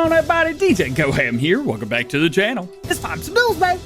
on, everybody? DjGoHam here. Welcome back to the channel. It's Farm Sim News, babe.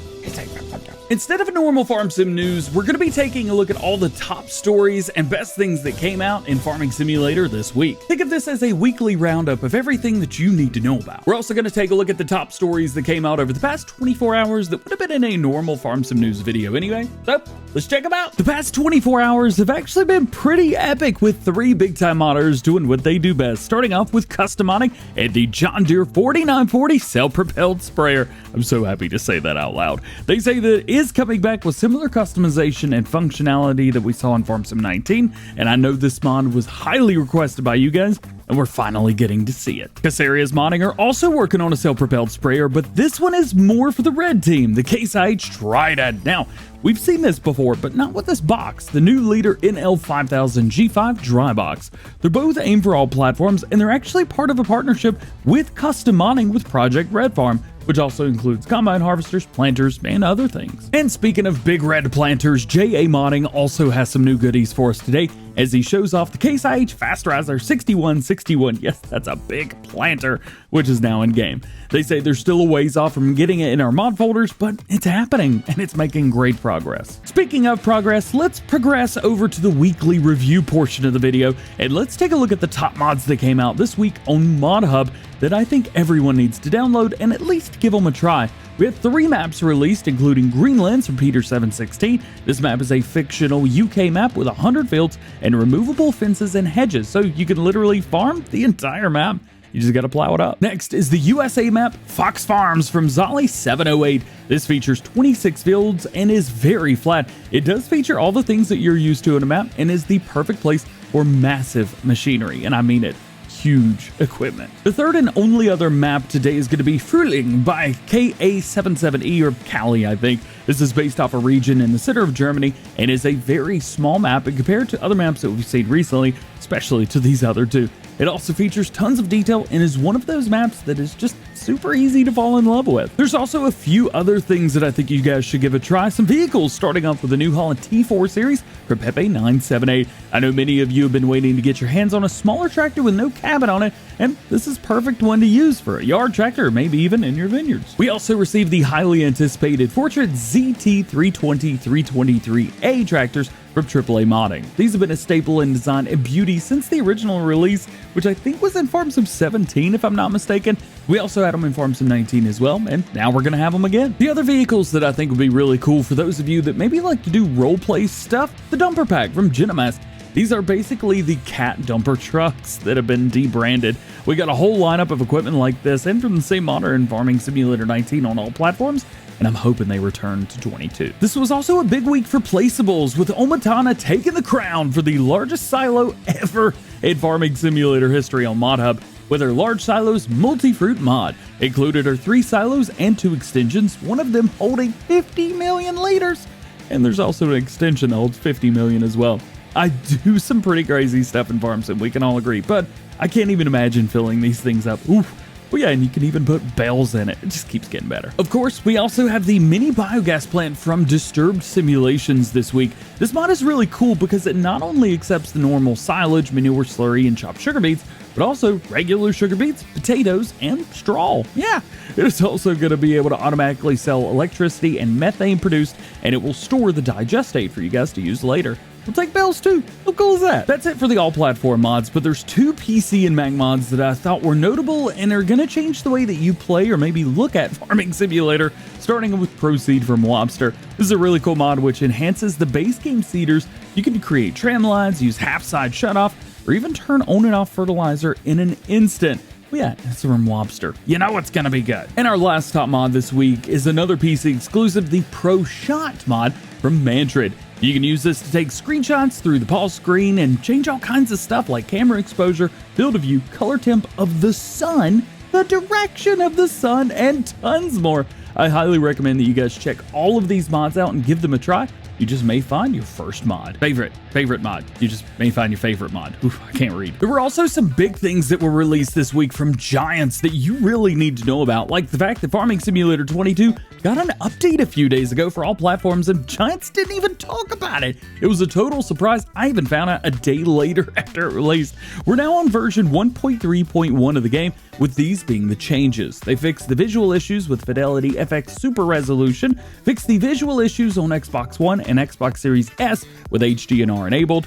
Instead of a normal Farm Sim News, we're going to be taking a look at all the top stories and best things that came out in Farming Simulator this week. Think of this as a weekly roundup of everything that you need to know about. We're also going to take a look at the top stories that came out over the past 24 hours that would have been in a normal Farm Sim News video anyway. So, let's check them out. The past 24 hours have actually been pretty epic, with 3 big-time modders doing what they do best, starting off with custom modding and the John Deere 4940 self-propelled sprayer. I'm so happy to say that out loud. They say that it is coming back with similar customization and functionality that we saw in Farm Sim 19, and I know this mod was highly requested by you guys, and we're finally getting to see it. Casaria's Modding are also working on a self-propelled sprayer, but this one is more for the red team, the Case IH Trident. Now, we've seen this before, but not with this box, the new Leader NL5000 G5 dry box. They're both aimed for all platforms, and they're actually part of a partnership with custom modding with Project Red Farm, which also includes combine harvesters, planters, and other things. And speaking of big red planters, JA Modding also has some new goodies for us today, as he shows off the Case IH Fasterizer 6161. Yes, that's a big planter, which is now in game. They say they're still a ways off from getting it in our mod folders, but it's happening, and it's making great progress. Speaking of progress, let's progress over to the weekly review portion of the video, and let's take a look at the top mods that came out this week on Mod Hub that I think everyone needs to download and at least give them a try. We have 3 maps released, including Greenlands from Peter 716. This map is a fictional UK map with 100 fields and removable fences and hedges, so you can literally farm the entire map. You just gotta plow it up. Next is the USA map, Fox Farms from Zolly 708. This features 26 fields and is very flat. It does feature all the things that you're used to in a map and is the perfect place for massive machinery, and I mean it. Huge equipment. The third and only other map today is going to be Frühling by KA77E, or Cali, I think. This is based off a region in the center of Germany and is a very small map and compared to other maps that we've seen recently, especially to these other two. It also features tons of detail and is one of those maps that is just super easy to fall in love with. There's also a few other things that I think you guys should give a try. Some vehicles, starting off with the New Holland T4 series from Pepe 978. I know many of you have been waiting to get your hands on a smaller tractor with no cabin on it, and this is perfect one to use for a yard tractor or maybe even in your vineyards. We also received the highly anticipated Fortune ZT320 323A tractors from AAA Modding. These have been a staple in design and beauty since the original release, which I think was in Farm Sim 17 if I'm not mistaken. We also had them in Farm Sim 19 as well, and now we're going to have them again. The other vehicles that I think would be really cool for those of you that maybe like to do roleplay stuff, the Dumper Pack from Genomass. These are basically the cat dumper trucks that have been debranded. We got a whole lineup of equipment like this and from the same modder in Farming Simulator 19 on all platforms, and I'm hoping they return to 22. This was also a big week for placeables, with Omatana taking the crown for the largest silo ever in Farming Simulator history on Mod Hub, with their large silos multi-fruit mod. Included are 3 silos and 2 extensions, one of them holding 50 million liters. And there's also an extension that holds 50 million as well. I do some pretty crazy stuff in Farm Sim, we can all agree, but I can't even imagine filling these things up. Oof. Well, yeah, and you can even put bales in it. It just keeps getting better. Of course, we also have the mini biogas plant from Disturbed Simulations this week. This mod is really cool because it not only accepts the normal silage, manure, slurry, and chopped sugar beets, but also regular sugar beets, potatoes, and straw. Yeah, it is also going to be able to automatically sell electricity and methane produced, and it will store the digestate for you guys to use later. We'll take bells too. How cool is that? That's it for the all-platform mods, but there's 2 PC and Mac mods that I thought were notable and are going to change the way that you play or maybe look at Farming Simulator, starting with Proceed from Lobster. This is a really cool mod which enhances the base game seeders. You can create tram lines, use half-side shutoff, or even turn on and off fertilizer in an instant. Well, yeah, it's from Lobster. You know it's gonna be good. And our last top mod this week is another PC exclusive, the Pro Shot mod from Mantrid. You can use this to take screenshots through the pause screen and change all kinds of stuff like camera exposure, field of view, color temp of the sun, the direction of the sun, and tons more. I highly recommend that you guys check all of these mods out and give them a try. you just may find your first mod. Favorite mod. You just may find your favorite mod. Oof, I can't read. There were also some big things that were released this week from Giants that you really need to know about, like the fact that Farming Simulator 22 got an update a few days ago for all platforms, and Giants didn't even talk about it. It was a total surprise. I even found out a day later after it released. We're now on version 1.3.1 of the game, with these being the changes. They fixed the visual issues with Fidelity FX Super Resolution, fixed the visual issues on Xbox One and Xbox Series S with HDR enabled.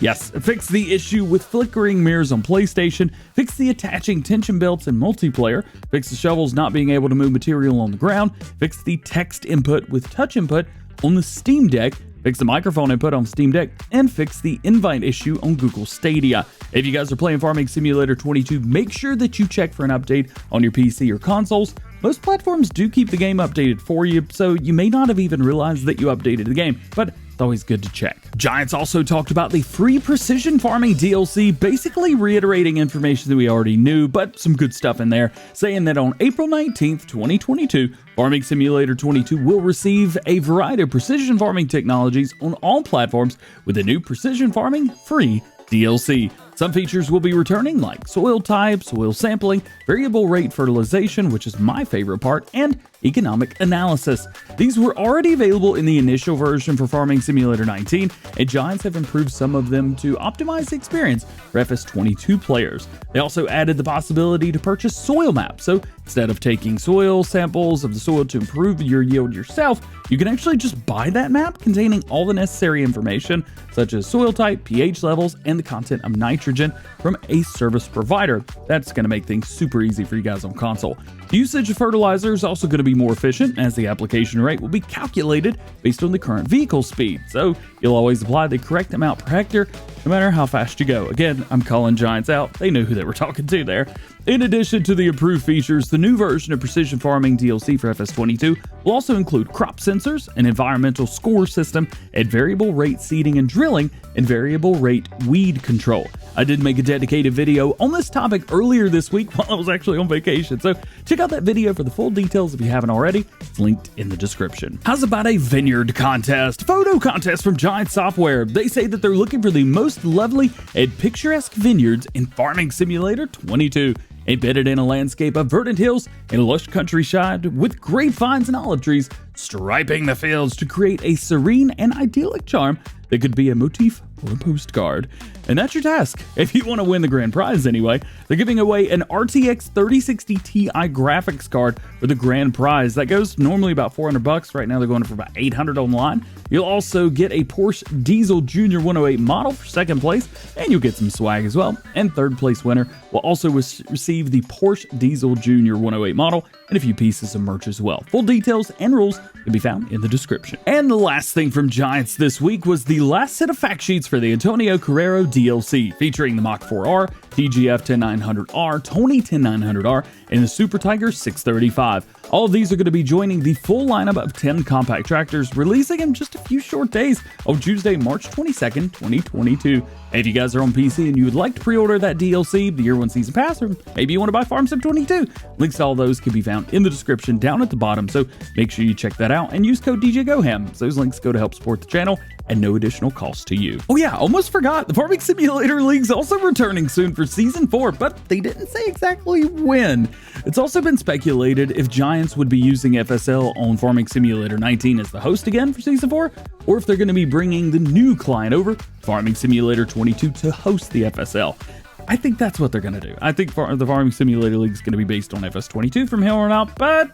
Yes, fixed the issue with flickering mirrors on PlayStation, fixed the attaching tension belts in multiplayer, fixed the shovels not being able to move material on the ground, fixed the text input with touch input on the Steam Deck, fix the microphone input on Steam Deck, and fix the invite issue on Google Stadia. If you guys are playing Farming Simulator 22, make sure that you check for an update on your PC or consoles. Most platforms do keep the game updated for you, so you may not have even realized that you updated the game, but it's always good to check. Giants also talked about the free Precision Farming DLC, basically reiterating information that we already knew, but some good stuff in there, saying that on April 19th, 2022, Farming Simulator 22 will receive a variety of precision farming technologies on all platforms with a new Precision Farming free DLC. Some features will be returning, like soil type, soil sampling, variable rate fertilization, which is my favorite part, and economic analysis. These were already available in the initial version for Farming Simulator 19, and Giants have improved some of them to optimize the experience for FS22 players. They also added the possibility to purchase soil maps, so instead of taking soil samples of the soil to improve your yield yourself, you can actually just buy that map containing all the necessary information, such as soil type, pH levels, and the content of nitrogen from a service provider. That's going to make things super easy for you guys on console. The usage of fertilizer is also going to be more efficient, as the application rate will be calculated based on the current vehicle speed, so you'll always apply the correct amount per hectare no matter how fast you go. Again, I'm calling Giants out. They knew who they were talking to there. In addition to the improved features, the new version of Precision Farming DLC for FS22 will also include crop sensors, an environmental score system, and variable rate seeding and drilling, and variable rate weed control. I did make a dedicated video on this topic earlier this week while I was actually on vacation, so check out that video for the full details if you haven't already. It's linked in the description. How's about a vineyard contest? Photo contest from Giant Software. They say that they're looking for the most lovely and picturesque vineyards in Farming Simulator 22. Embedded in a landscape of verdant hills and lush countryside with grapevines and olive trees striping the fields to create a serene and idyllic charm that could be a motif or a postcard. And that's your task, if you want to win the grand prize anyway. They're giving away an RTX 3060 Ti graphics card for the grand prize. That goes normally about $400. Right now they're going for about $800 online. You'll also get a Porsche Diesel Junior 108 model for second place, and you'll get some swag as well. And third place winner will also receive the Porsche Diesel Junior 108 model and a few pieces of merch as well. Full details and rules can be found in the description. And the last thing from Giants this week was the last set of fact sheets for the Antonio Carrero DLC, featuring the Mach 4R, TGF 10900R, Tony 10900R, and the Super Tiger 635. All of these are going to be joining the full lineup of 10 compact tractors, releasing in just a few short days on Tuesday, March 22nd, 2022. If you guys are on PC and you would like to pre-order that DLC, the Year 1 Season Pass, or maybe you want to buy Farm Sim 22, links to all those can be found in the description down at the bottom, so make sure you check that out and use code DjGoHam. So those links go to help support the channel and no additional cost to you. Oh yeah, almost forgot, the Farming Simulator League's also returning soon for Season 4, but they didn't say exactly when. It's also been speculated if Giants would be using FSL on Farming Simulator 19 as the host again for Season 4, or if they're going to be bringing the new client over, Farming Simulator 22, to host the FSL. I think that's what they're going to do. I think the Farming Simulator League is going to be based on FS22 from here on out, but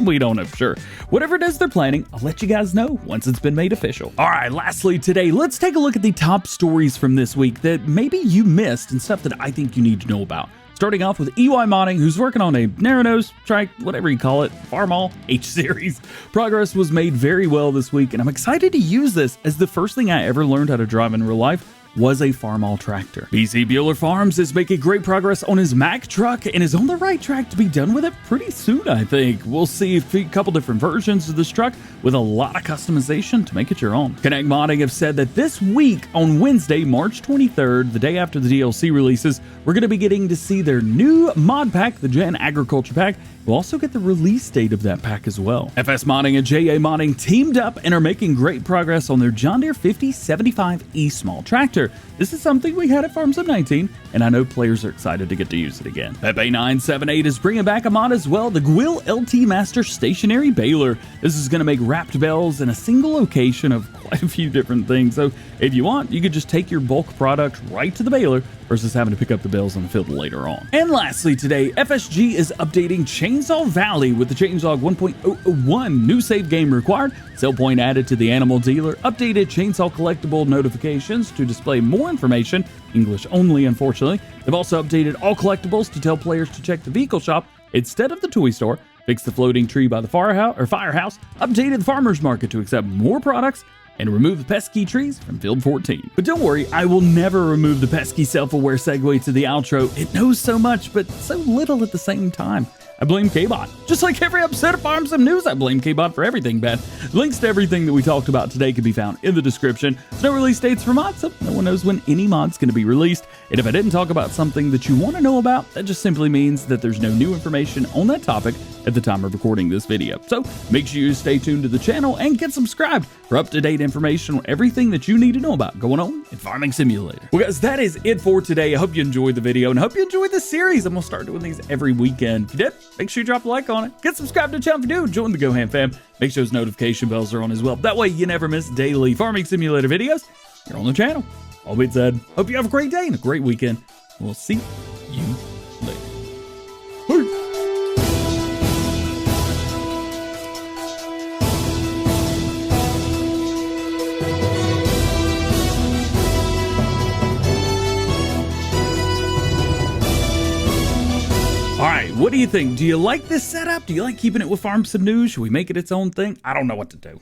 we don't know for sure. Whatever it is they're planning, I'll let you guys know once it's been made official. All right, lastly today, let's take a look at the top stories from this week that maybe you missed and stuff that I think you need to know about. Starting off with EY Modding, who's working on a narrow nose, trike, whatever you call it, Farmall H-Series. Progress was made very well this week, and I'm excited to use this as the first thing I ever learned how to drive in real life was a Farmall tractor. BC Bueller Farms is making great progress on his Mack truck and is on the right track to be done with it pretty soon, I think. We'll see a couple different versions of this truck with a lot of customization to make it your own. Connect Modding have said that this week on Wednesday, March 23rd, the day after the DLC releases, we're going to be getting to see their new mod pack, the Gen Agriculture Pack. We'll also get the release date of that pack as well. FS Modding and JA Modding teamed up and are making great progress on their John Deere 5075E small tractor. This is something we had at Farm Sim 19, and I know players are excited to get to use it again. Pepe978 is bringing back a mod as well, the Gwil LT Master Stationary Baler. This is going to make wrapped bales in a single location of quite a few different things. So if you want, you could just take your bulk product right to the baler versus having to pick up the bales on the field later on. And lastly today, FSG is updating Chainsaw Valley with the Changelog 1.001. New save game required, sell point added to the animal dealer, updated chainsaw collectible notifications to display more information, English only unfortunately. They've also updated all collectibles to tell players to check the vehicle shop instead of the toy store, fixed the floating tree by the firehouse, updated the farmer's market to accept more products, and remove the pesky trees from field 14. But don't worry, I will never remove the pesky self-aware segue to the outro. It knows so much, but so little at the same time. I blame K-Bot. Just like every episode of Farm Sim News, I blame K-Bot for everything bad. Links to everything that we talked about today can be found in the description. There's no release dates for mods, so no one knows when any mod's going to be released. And if I didn't talk about something that you want to know about, that just simply means that there's no new information on that topic at the time of recording this video. So make sure you stay tuned to the channel and get subscribed for up-to-date information on everything that you need to know about going on in Farming Simulator. Well guys, that is it for today. I hope you enjoyed the video and I hope you enjoyed this series. I'm going to start doing these every weekend. If you did, make sure you drop a like on it. Get subscribed to the channel if you do. Join the GoHam fam. Make sure those notification bells are on as well. That way you never miss daily Farming Simulator videos here on the channel. All being said, hope you have a great day and a great weekend. We'll see you later. Peace. All right, what do you think? Do you like this setup? Do you like keeping it with Farm Sim News? Should we make it its own thing? I don't know what to do.